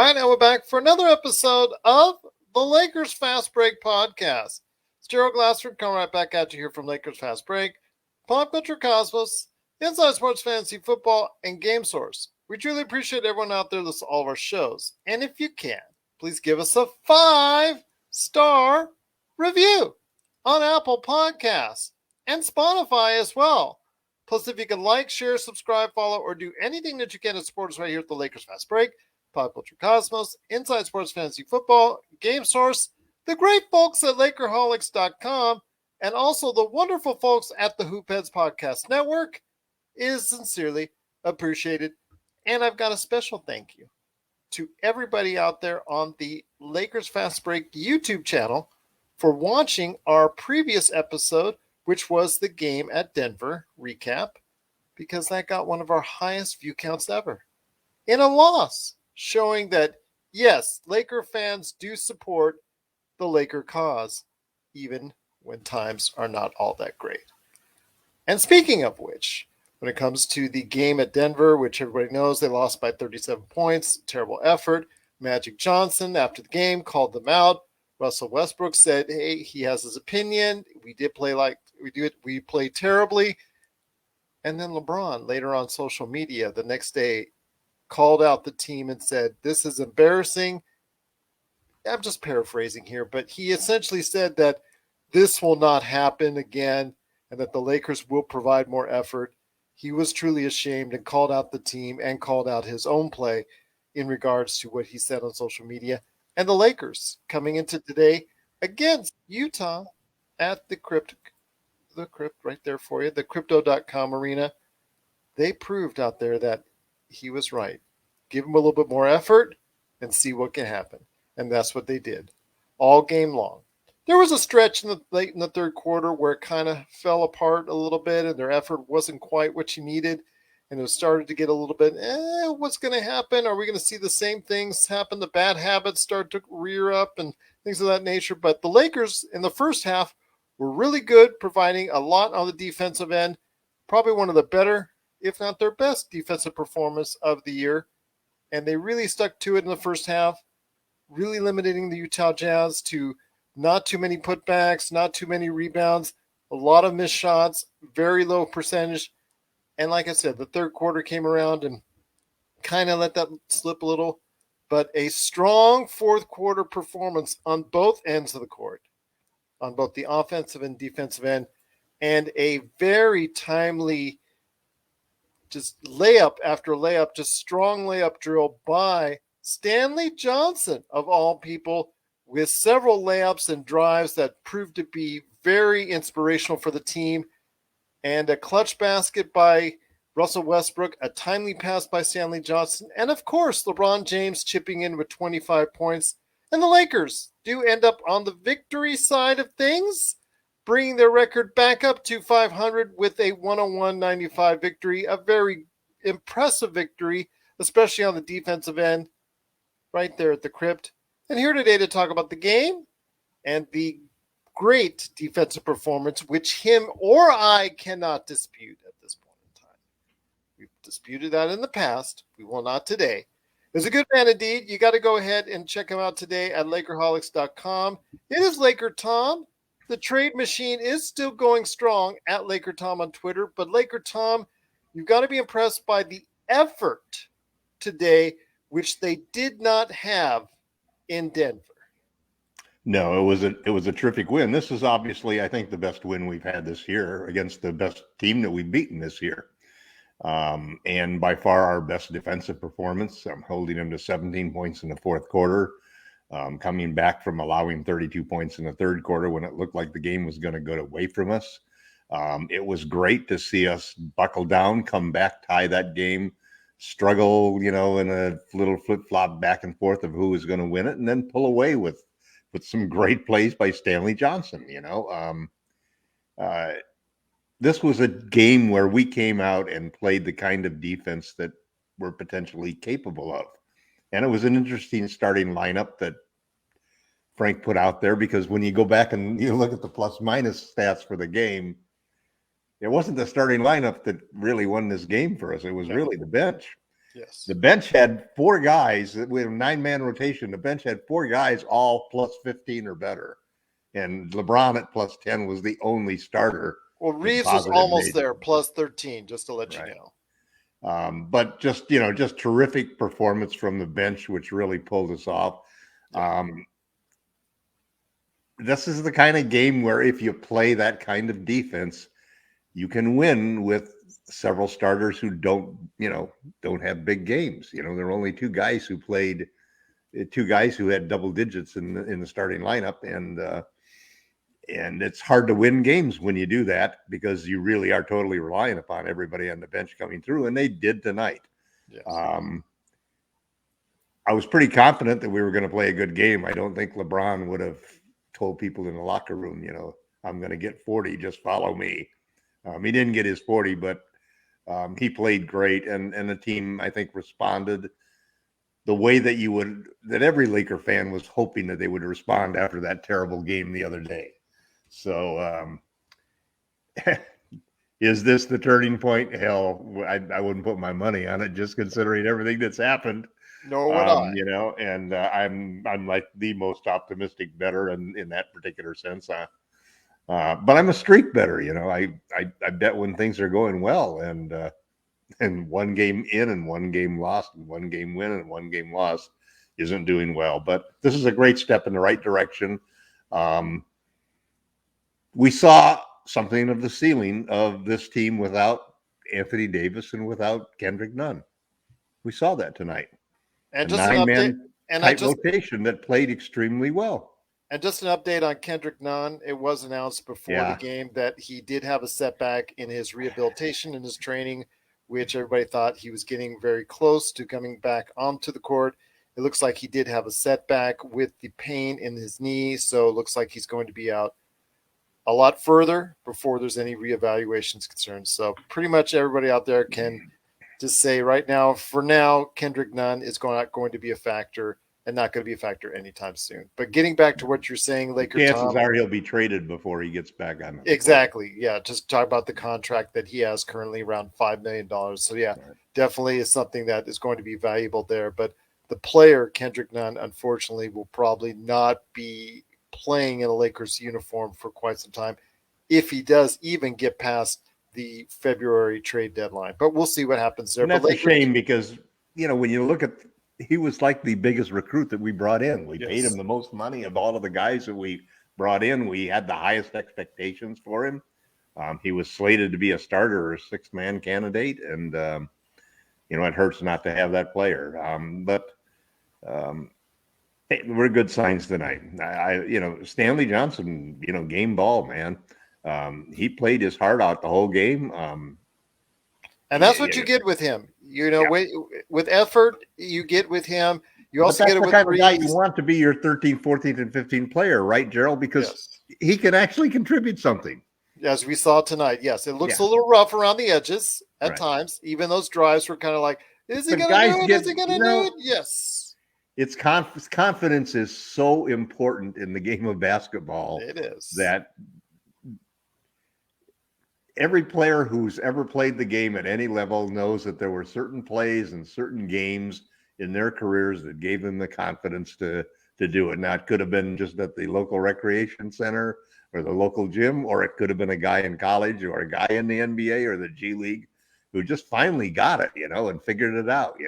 right, now we're back for another episode of the Lakers Fast Break podcast. It's Gerald Glassford coming right back at you here from Lakers Fast Break, Pop Culture Cosmos, Inside Sports Fantasy Football, and Game Source. We truly appreciate everyone out there listening to all of our shows. And if you can, please give us a 5-star review on Apple Podcasts and Spotify as well. Plus, if you can like, share, subscribe, follow, or do anything that you can to support us right here at the Lakers Fast Break, Pop Culture Cosmos, Inside Sports Fantasy Football, Game Source, the great folks at LakerHolics.com, and also the wonderful folks at the Hoopheads Podcast Network is sincerely appreciated. And I've got a special thank you to everybody out there on the Lakers Fast Break YouTube channel for watching our previous episode, which was the game at Denver recap, because that got one of our highest view counts ever in a loss, showing that, yes, Laker fans do support the Laker cause, even when times are not all that great. And speaking of which, when it comes to the game at Denver, which everybody knows they lost by 37 points, terrible effort, Magic Johnson, after the game, called them out. Russell Westbrook said, hey, he has his opinion. We did play like we do it. We played terribly. And then LeBron, later on social media, the next day, called out the team and said, this is embarrassing. I'm just paraphrasing here, but he essentially said that this will not happen again and that the Lakers will provide more effort. He was truly ashamed and called out the team and called out his own play in regards to what he said on social media. And the Lakers coming into today against Utah at the Crypt right there for you, the Crypto.com arena. They proved out there that he was right. Give him a little bit more effort and see what can happen. And that's what they did all game long. There was a stretch late in the third quarter where it kind of fell apart a little bit and their effort wasn't quite what you needed. And it started to get a little bit, what's going to happen? Are we going to see the same things happen? The bad habits start to rear up and things of that nature. But the Lakers in the first half were really good, providing a lot on the defensive end. Probably one of the better, if not their best, defensive performance of the year. And they really stuck to it in the first half, really limiting the Utah Jazz to not too many putbacks, not too many rebounds, a lot of missed shots, very low percentage. And like I said, the third quarter came around and kind of let that slip a little. But a strong fourth quarter performance on both ends of the court, on both the offensive and defensive end, and a very timely just layup after layup, just strong layup drill by Stanley Johnson, of all people, with several layups and drives that proved to be very inspirational for the team. And a clutch basket by Russell Westbrook, a timely pass by Stanley Johnson, and of course, LeBron James chipping in with 25 points. And the Lakers do end up on the victory side of things, bringing their record back up to 500 with a 101-95 victory, a very impressive victory, especially on the defensive end, right there at the Crypt. And here today to talk about the game and the great defensive performance, which him or I cannot dispute at this point in time. We've disputed that in the past. We will not today. There's a good man indeed. You got to go ahead and check him out today at LakerHolics.com. It is LakerTom. The trade machine is still going strong at LakerTom on Twitter. But LakerTom, you've got to be impressed by the effort today, which they did not have in Denver. No, it was a terrific win. This is obviously, I think, the best win we've had this year against the best team that we've beaten this year. And by far our best defensive performance. I'm holding them to 17 points in the fourth quarter, coming back from allowing 32 points in the third quarter when it looked like the game was going to go away from us. It was great to see us buckle down, come back, tie that game, struggle, in a little flip-flop back and forth of who was going to win it, and then pull away with some great plays by Stanley Johnson. This was a game where we came out and played the kind of defense that we're potentially capable of. And it was an interesting starting lineup that Frank put out there, because when you go back and you look at the plus minus stats for the game, it wasn't the starting lineup that really won this game for us. It was really the bench. Yes. The bench had 4 guys. We have a 9-man rotation. The bench had 4 guys, all plus 15 or better. And LeBron at plus 10 was the only starter. Well, with Reeves was positive almost major. there, plus 13, just to let you Right. know. But just terrific performance from the bench, which really pulled us off. Yeah. This is the kind of game where if you play that kind of defense, you can win with several starters who don't have big games. There are only 2 guys who had double digits in the starting lineup, and it's hard to win games when you do that because you really are totally relying upon everybody on the bench coming through, and they did tonight. Yes. I was pretty confident that we were going to play a good game. I don't think LeBron would have told people in the locker room, I'm going to get 40, just follow me. He didn't get his 40, but he played great, and the team, I think, responded the way that every Laker fan was hoping that they would respond after that terrible game the other day. So, is this the turning point? Hell, I wouldn't put my money on it, just considering everything that's happened. Nor would I. And I'm like the most optimistic bettor in that particular sense. But I'm a streak bettor. I bet when things are going well, and 1 game in and 1 game lost and 1 game win and 1 game lost isn't doing well. But this is a great step in the right direction. We saw something of the ceiling of this team without Anthony Davis and without Kendrick Nunn. We saw that tonight. And a just an update, 9-man tight rotation that played extremely well. And just an update on Kendrick Nunn. It was announced before the game that he did have a setback in his rehabilitation and his training, which everybody thought he was getting very close to coming back onto the court. It looks like he did have a setback with the pain in his knee, so it looks like he's going to be out a lot further before there's any reevaluations concerned. So pretty much everybody out there can just say right now, for now, Kendrick Nunn is not going to be a factor and not going to be a factor anytime soon. But getting back to what you're saying, LakerTom, chances are he'll be traded before he gets back on. Exactly. Yeah. Just talk about the contract that he has currently, around $5 million. So yeah, definitely is something that is going to be valuable there. But the player, Kendrick Nunn, unfortunately, will probably not be playing in a Lakers uniform for quite some time, if he does even get past the February trade deadline. But we'll see what happens there. And that's a shame because, when you look at, he was like the biggest recruit that we brought in. We paid him the most money of all of the guys that we brought in. We had the highest expectations for him. He was slated to be a starter or a 6-man candidate. And, it hurts not to have that player. Hey, we're good signs tonight. Stanley Johnson, game ball, man. He played his heart out the whole game. And that's what you get with him. With effort, you get with him. You also get it with the kind of guy you want to be your 13th, 14th, and 15th player, right, Gerald? Because he can actually contribute something. As we saw tonight, yes. It looks a little rough around the edges at times. Even those drives were kind of like, is he going to do it? Is he going to do it? Yes. It's confidence is so important in the game of basketball. It is. That every player who's ever played the game at any level knows that there were certain plays and certain games in their careers that gave them the confidence to do it. Now, it could have been just at the local recreation center or the local gym, or it could have been a guy in college or a guy in the NBA or the G League who just finally got it, and figured it out,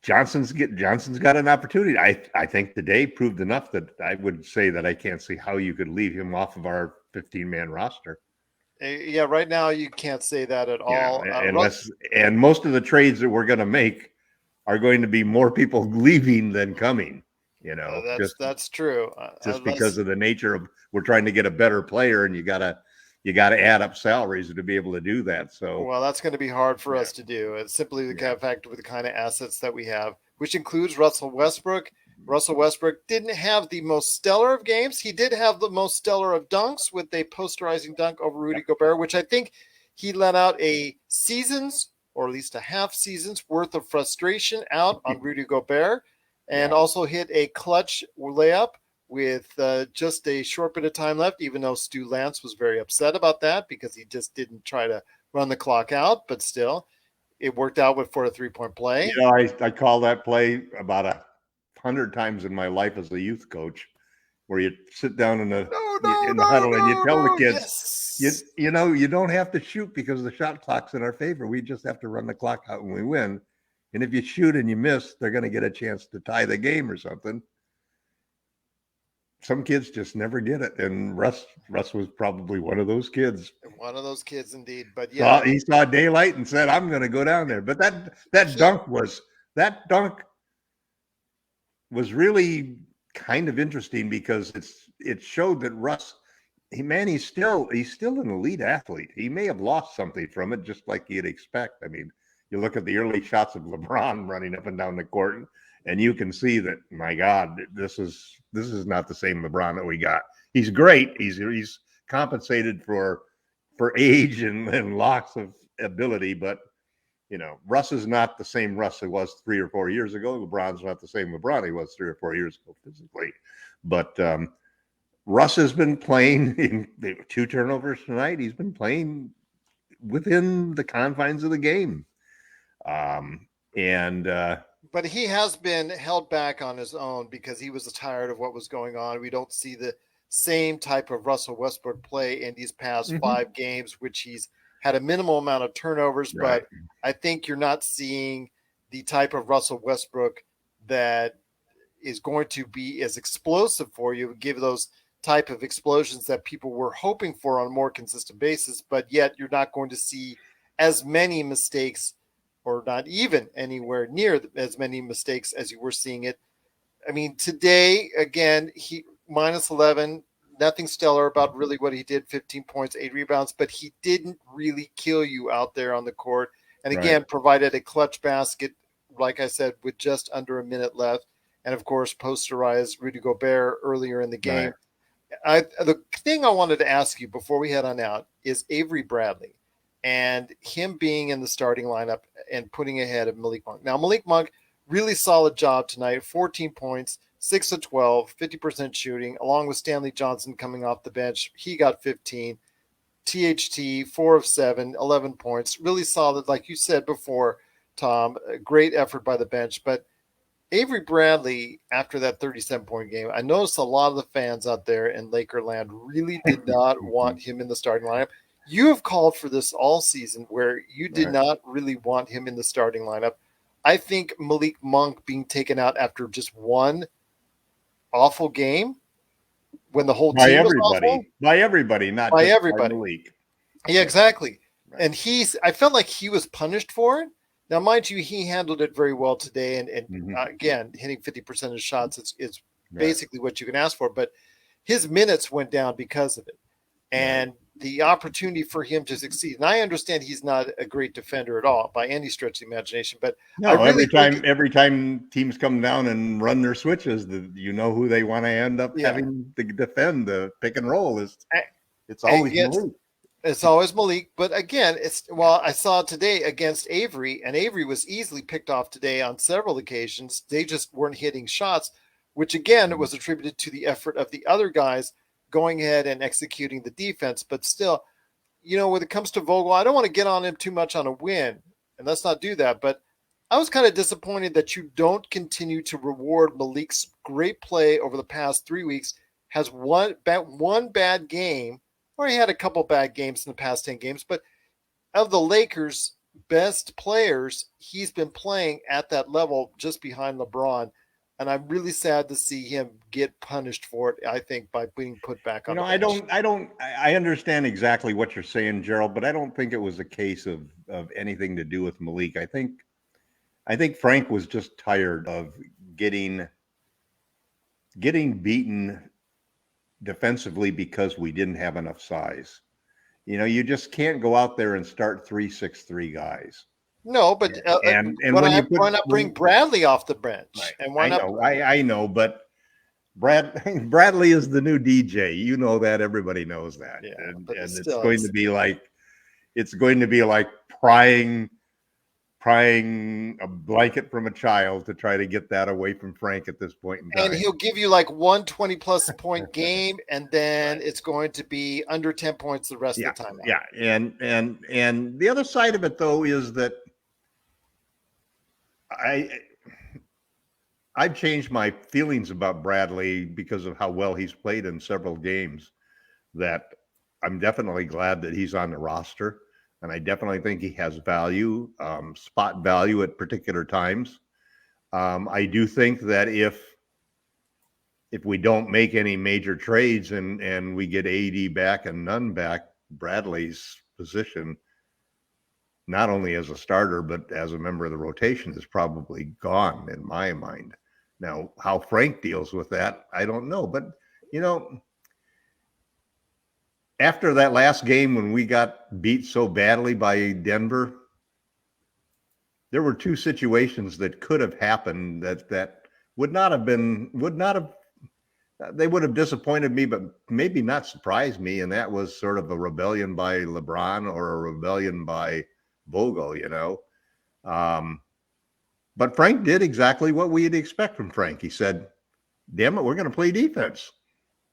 Johnson's got an opportunity. I think today proved enough that I would say that I can't see how you could leave him off of our 15-man roster. Yeah, right now you can't say that at all. And most of the trades that we're going to make are going to be more people leaving than coming. That's true. Just because of the nature of, we're trying to get a better player, and you got to add up salaries to be able to do that. So, well, that's going to be hard for us to do. It's simply the fact with the kind of assets that we have, which includes Russell Westbrook. Russell Westbrook didn't have the most stellar of games. He did have the most stellar of dunks with a posterizing dunk over Rudy Gobert, which I think he let out a season's, or at least a half season's worth of frustration out on Rudy Gobert, and also hit a clutch layup with just a short bit of time left, even though Stu Lance was very upset about that because he just didn't try to run the clock out, but still, it worked out for a 3-point play. I call that play about 100 times in my life as a youth coach, where you sit down in the huddle and you tell the kids, Yes. you don't have to shoot because the shot clock's in our favor. We just have to run the clock out when we win. And if you shoot and you miss, they're going to get a chance to tie the game or something. Some kids just never get it, and Russ was probably one of those kids. One of those kids, indeed. But yeah, he saw daylight and said, "I'm going to go down there." But that dunk was really kind of interesting because it showed that Russ, he's still an elite athlete. He may have lost something from it, just like you'd expect. I mean, you look at the early shots of LeBron running up and down the court, and you can see that, my God, this is not the same LeBron that we got. He's great. He's compensated for age and loss of ability, but Russ is not the same Russ he was 3 or 4 years ago. LeBron's not the same LeBron he was 3 or 4 years ago physically. But Russ has been playing in 2 turnovers tonight. He's been playing within the confines of the game. But he has been held back on his own because he was tired of what was going on. We don't see the same type of Russell Westbrook play in these past 5 games, which he's had a minimal amount of turnovers. Right. But I think you're not seeing the type of Russell Westbrook that is going to be as explosive for you, give those type of explosions that people were hoping for on a more consistent basis. But yet you're not going to see as many mistakes, or not even anywhere near as many mistakes as you were seeing it. I mean, today, again, he minus 11, nothing stellar about really what he did, 15 points, 8 rebounds, but he didn't really kill you out there on the court. And again, provided a clutch basket, like I said, with just under a minute left. And of course, posterized Rudy Gobert earlier in the game. The thing I wanted to ask you before we head on out is Avery Bradley and him being in the starting lineup and putting ahead of Malik Monk. Now, Malik Monk, really solid job tonight, 14 points, 6 of 12, 50% shooting, along with Stanley Johnson coming off the bench. He got 15. THT, 4 of 7, 11 points. Really solid, like you said before, Tom. A great effort by the bench. But Avery Bradley, after that 37-point game, I noticed a lot of the fans out there in Lakerland really did not want him in the starting lineup. You have called for this all season where you did not really want him in the starting lineup. I think Malik Monk being taken out after just one awful game when the whole team was awful. By everybody, not by just everybody. by Malik. Yeah, exactly. Right. And I felt like he was punished for it. Now, mind you, he handled it very well today. And again, hitting 50% of shots is basically what you can ask for. But his minutes went down because of it. And the opportunity for him to succeed. And I understand he's not a great defender at all by any stretch of the imagination. But every time teams come down and run their switches, you know who they want to end up having to defend the pick and roll is. It's always Malik. It's always Malik. But again, I saw today against Avery, and Avery was easily picked off today on several occasions. They just weren't hitting shots, which again was attributed to the effort of the other guys going ahead and executing the defense. But still, when it comes to Vogel, I don't want to get on him too much on a win, and let's not do that. But I was kind of disappointed that you don't continue to reward Malik's great play over the past 3 weeks. Has one bad game, or he had a couple bad games in the past 10 games, but of the Lakers' best players, he's been playing at that level just behind LeBron. And I'm really sad to see him get punished for it, I think, by being put back on the bench. I understand exactly what you're saying, Gerald, but I don't think it was a case of anything to do with Malik. I think Frank was just tired of getting beaten defensively because we didn't have enough size. You just can't go out there and start 3-6-3 guys. No, but why not bring Bradley off the bench? Right. And why not? I know, but Bradley is the new DJ. You know that. Everybody knows that. Yeah, it's going to be like prying prying a blanket from a child to try to get that away from Frank at this point in time. And he'll give you like 120-plus point game, and then it's going to be under 10 points the rest of the time. Yeah, and the other side of it though is that I've changed my feelings about Bradley because of how well he's played in several games. That I'm definitely glad that he's on the roster, and I definitely think he has value, spot value at particular times. I do think that if we don't make any major trades and we get AD back and Nunn back, Bradley's position, not only as a starter but as a member of the rotation, is probably gone in my mind. Now, how Frank deals with that, I don't know. But, after that last game when we got beat so badly by Denver, there were two situations that could have happened that would have disappointed me, but maybe not surprised me. And that was sort of a rebellion by LeBron or a rebellion by Vogel, But Frank did exactly what we'd expect from Frank. He said, damn it, we're going to play defense.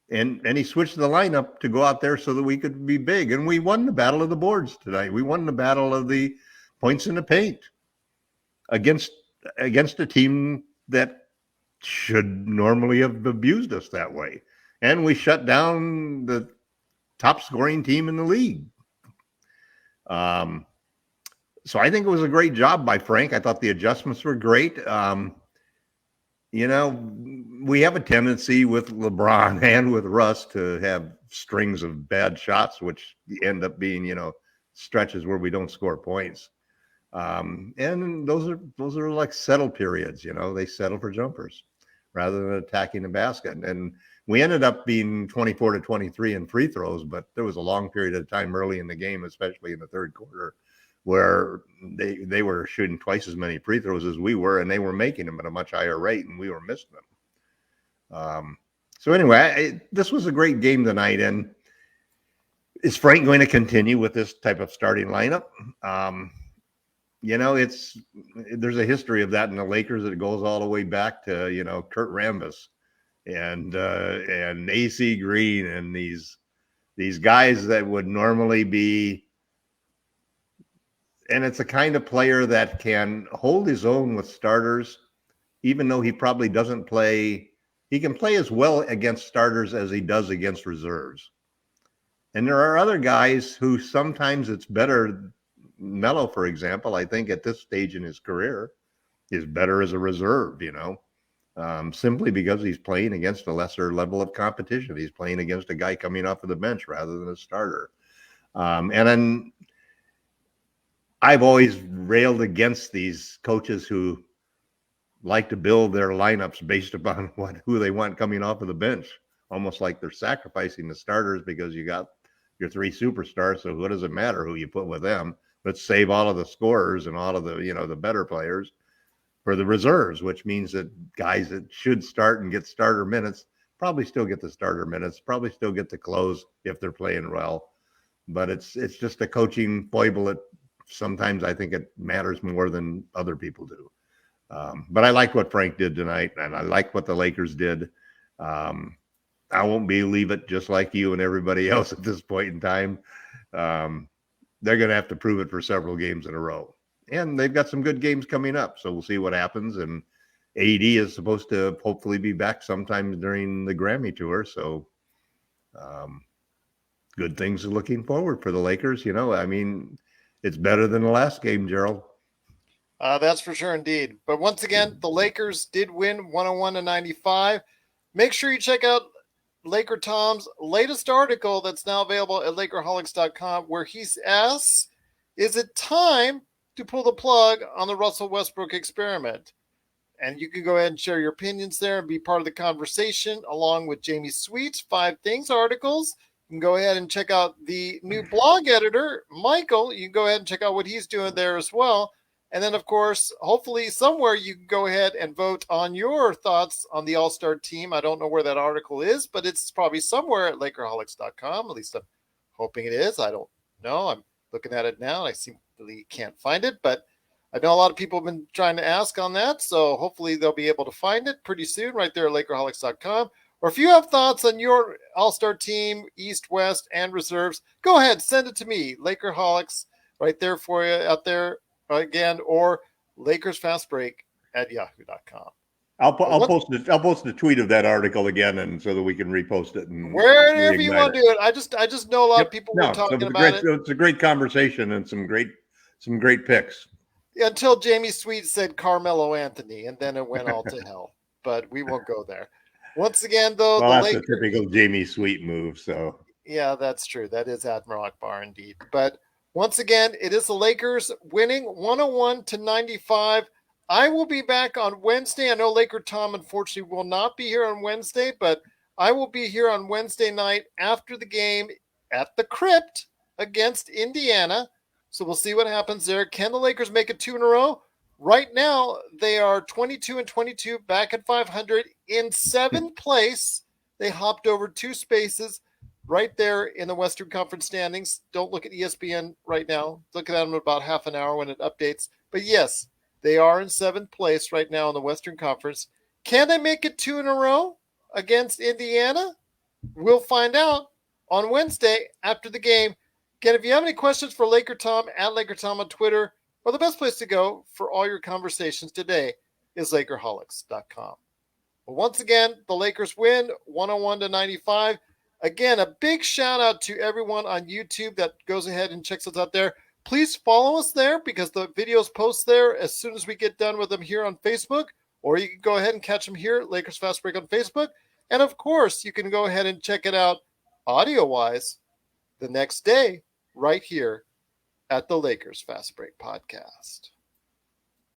And he switched the lineup to go out there so that we could be big. And we won the battle of the boards tonight. We won the battle of the points in the paint against a team that should normally have abused us that way. And we shut down the top scoring team in the league. So I think it was a great job by Frank. I thought the adjustments were great. We have a tendency with LeBron and with Russ to have strings of bad shots, which end up being, stretches where we don't score points. And those are like settle periods, they settle for jumpers rather than attacking the basket. And we ended up being 24-23 in free throws, but there was a long period of time early in the game, especially in the third quarter, where they were shooting twice as many free throws as we were, and they were making them at a much higher rate, and we were missing them. So anyway, this was a great game tonight. And is Frank going to continue with this type of starting lineup? There's a history of that in the Lakers that goes all the way back to, Kurt Rambis and AC Green and these guys that would normally be. And it's a kind of player that can hold his own with starters, even though he probably doesn't play. He can play as well against starters as he does against reserves. And there are other guys who sometimes it's better. Melo, for example, I think at this stage in his career is better as a reserve, simply because he's playing against a lesser level of competition. He's playing against a guy coming off of the bench rather than a starter. And then I've always railed against these coaches who like to build their lineups based upon who they want coming off of the bench, almost like they're sacrificing the starters because you got your three superstars. So what does it matter who you put with them? Let's save all of the scorers and all of the, the better players for the reserves, which means that guys that should start and get starter minutes probably still get the starter minutes, probably still get the close if they're playing well. But it's just a coaching foible that sometimes I think it matters more than other people do. But I like what Frank did tonight, and I like what the Lakers did. I won't believe it, just like you and everybody else at this point in time. They're going to have to prove it for several games in a row. And they've got some good games coming up, so we'll see what happens. And AD is supposed to hopefully be back sometime during the Grammy tour, so good things are looking forward for the Lakers. It's better than the last game, Gerald. That's for sure, indeed. But once again, the Lakers did win 101-95. Make sure you check out LakerTom's latest article that's now available at Lakerholics.com, where he asks, is it time to pull the plug on the Russell Westbrook experiment? And you can go ahead and share your opinions there and be part of the conversation, along with Jamie Sweet's 5 Things articles. You can go ahead and check out the new blog editor, Michael. You can go ahead and check out what he's doing there as well. And then, of course, hopefully somewhere you can go ahead and vote on your thoughts on the All-Star team. I don't know where that article is, but it's probably somewhere at Lakerholics.com. At least I'm hoping it is. I don't know. I'm looking at it now, and I simply can't find it. But I know a lot of people have been trying to ask on that, so hopefully they'll be able to find it pretty soon right there at LakerHolics.com. Or if you have thoughts on your all-star team, East, West, and reserves, go ahead, send it to me, Lakerholics, right there for you out there again, or LakersFastBreak@yahoo.com. I'll post the tweet of that article again, and so that we can repost it and wherever you want to do it. I just know a lot of people were talking about it. It's a great conversation and some great picks. Until Jamie Sweet said Carmelo Anthony, and then it went all to hell. But we won't go there. Once again, though, well, that's a typical Jamie Sweet move. So yeah, that's true. That is Admiral Akbar indeed. But once again, it is the Lakers winning 101-95. I will be back on Wednesday. I know LakerTom unfortunately will not be here on Wednesday, but I will be here on Wednesday night after the game at the Crypt against Indiana. So we'll see what happens there. Can the Lakers make it 2 in a row? Right now, they are 22-22, back at 500 in 7th place. They hopped over 2 spaces right there in the Western Conference standings. Don't look at ESPN right now. Look at them in about half an hour when it updates. But yes, they are in 7th place right now in the Western Conference. Can they make it 2 in a row against Indiana? We'll find out on Wednesday after the game. Again, if you have any questions for LakerTom, at LakerTom on Twitter, or the best place to go for all your conversations today is Lakerholics.com. But once again, the Lakers win 101-95. Again, a big shout out to everyone on YouTube that goes ahead and checks us out there. Please follow us there because the videos post there as soon as we get done with them here on Facebook, or you can go ahead and catch them here at Lakers Fast Break on Facebook. And of course, you can go ahead and check it out audio-wise the next day right here at the Lakers Fast Break Podcast.